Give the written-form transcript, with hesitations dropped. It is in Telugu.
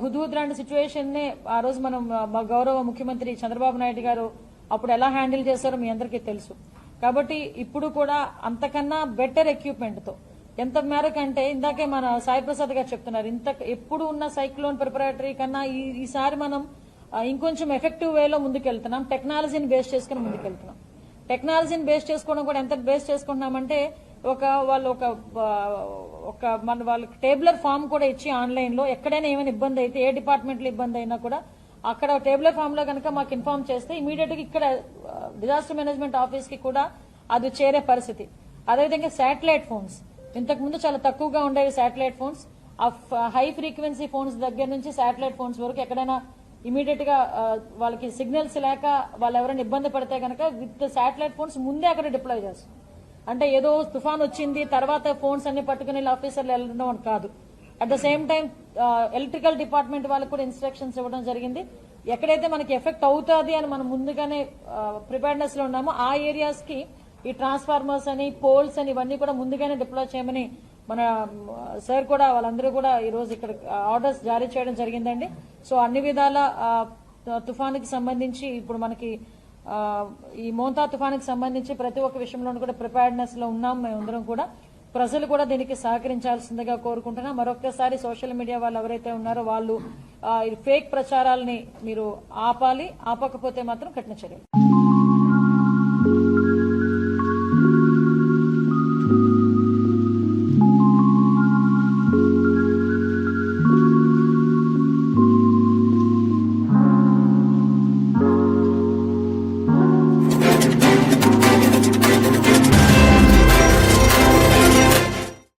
హుద్హుద్ లాంటి సిచ్యువేషన్ నే ఆ రోజు మనం గౌరవ ముఖ్యమంత్రి చంద్రబాబు నాయుడు గారు అప్పుడు ఎలా హ్యాండిల్ చేశారో మీ అందరికీ తెలుసు. కాబట్టి ఇప్పుడు కూడా అంతకన్నా బెటర్ ఎక్విప్మెంట్ తో ఎంత మేరకు అంటే ఇందాకే మన సాయి ప్రసాద్ గారు చెప్తున్నారు, ఎప్పుడు ఉన్న సైక్లోన్ ప్రిపరేటరీ కన్నా ఈసారి మనం ఇంకొంచెం ఎఫెక్టివ్ వేలో ముందుకెళ్తున్నాం. టెక్నాలజీని బేస్ చేసుకుని ముందుకెళ్తున్నాం. టెక్నాలజీని బేస్ చేసుకోవడం కూడా ఎంత బేస్ చేసుకుంటున్నామంటే వాళ్ళకి టేబులర్ ఫామ్ కూడా ఇచ్చి ఆన్లైన్ లో ఎక్కడైనా ఏమైనా ఇబ్బంది అయితే ఏ డిపార్ట్మెంట్ లో ఇబ్బంది అయినా కూడా అక్కడ టేబులర్ ఫామ్ లో కనుక మాకు ఇన్ఫార్మ్ చేస్తే ఇమీడియట్ గా ఇక్కడ డిజాస్టర్ మేనేజ్మెంట్ ఆఫీస్ కి కూడా అది చేరే పరిస్థితి. అదేవిధంగా శాటిలైట్ ఫోన్స్ ఇంతకు ముందు చాలా తక్కువగా ఉండేవి. Satellite phones high frequency phones దగ్గర నుంచి శాటిలైట్ ఫోన్స్ వరకు ఎక్కడైనా ఇమీడియట్ గా వాళ్ళకి సిగ్నల్స్ లేక వాళ్ళు ఎవరైనా ఇబ్బంది పడితే కనుక విత్ శాటిలైట్ ఫోన్స్ ముందే అక్కడ డిప్లాయ్ చేస్తాం. అంటే ఏదో తుఫాన్ వచ్చింది తర్వాత ఫోన్స్ అన్ని పట్టుకుని ఆఫీసర్లు వెళ్ళడం అని కాదు. At the same time electrical department వాళ్ళకు కూడా ఇన్స్ట్రక్షన్స్ ఇవ్వడం జరిగింది. ఎక్కడైతే మనకి ఎఫెక్ట్ అవుతుంది అని మనం ముందుగానే ప్రిపేర్నెస్ లో ఉన్నామో ఆ ఏరియాస్ కి ఈ ట్రాన్స్ఫార్మర్స్ అని పోల్స్ అని ఇవన్నీ కూడా ముందుగానే డిప్లాయ్ చేయమని మన సార్ కూడా వాళ్ళందరూ కూడా ఈ రోజు ఇక్కడ ఆర్డర్స్ జారీ చేయడం జరిగిందండి. సో అన్ని విధాల తుఫానుకి సంబంధించి ఇప్పుడు మనకి ఈ మోంతా తుఫానుకి సంబంధించి ప్రతి ఒక్క విషయంలోనూ కూడా ప్రిపేర్డ్నెస్ లో ఉన్నాం. మేమందరం కూడా ప్రజలు కూడా దీనికి సహకరించాల్సిందిగా కోరుకుంటున్నాం. మరొక్కసారి సోషల్ మీడియా వాళ్ళు ఎవరైతే ఉన్నారో వాళ్ళు ఫేక్ ప్రచారాలని మీరు ఆపాలి. ఆపకపోతే మాత్రం కఠిన చర్యలు.